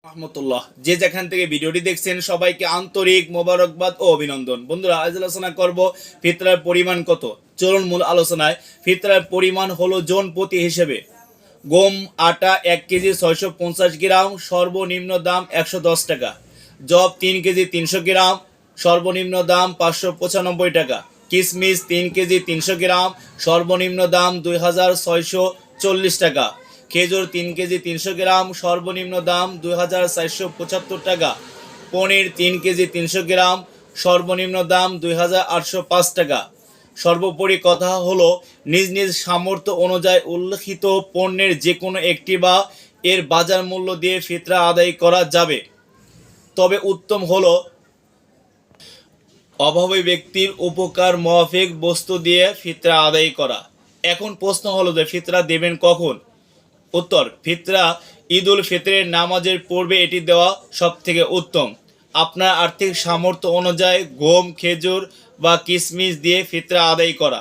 রহমতুল্লাহ। যে যেখান থেকে ভিডিওটি দেখছেন সবাইকে আন্তরিক মোবারকবাদ ও অভিনন্দন। বন্ধুরা, আজ আলোচনা করব ফিতরার পরিমাণ কত। চলুন মূল আলোচনায়। ফিতরার পরিমাণ হলো জন প্রতি হিসেবে গম আটা 1 কেজি 650 গ্রাম, সর্বনিম্ন দাম 110 টাকা। জব 3 কেজি 300 গ্রাম, সর্বনিম্ন দাম 595 টাকা। কিশমিশ 3 কেজি 300 গ্রাম, সর্বনিম্ন দাম 2640 টাকা। খেজুর 3 কেজি 300 গ্রাম, সর্বনিম্ন দাম 2475 টাকা। পনির 3 কেজি 300 গ্রাম, সর্বনিম্ন দাম 2805 টাকা। সর্বোপরি কথা হলো, নিজ নিজ সামর্থ্য অনুযায়ী উল্লিখিত পণ্যের যে কোনো একটি বা এর বাজার মূল্য দিয়ে ফিতরা আদায় করা যাবে। তবে উত্তম হলো অভাবী ব্যক্তির উপকার মাফিক বস্তু দিয়ে ফিতরা আদায় করা। এখন প্রশ্ন হলো যে ফিতরা দেবেন কখন? উত্তর: ফিতরা ঈদুল ফিতরের নামাজের পূর্বে এটি দেওয়া সবথেকে উত্তম। আপনার আর্থিক সামর্থ্য অনুযায়ী গম, খেজুর বা কিশমিশ দিয়ে ফিতরা আদায় করা।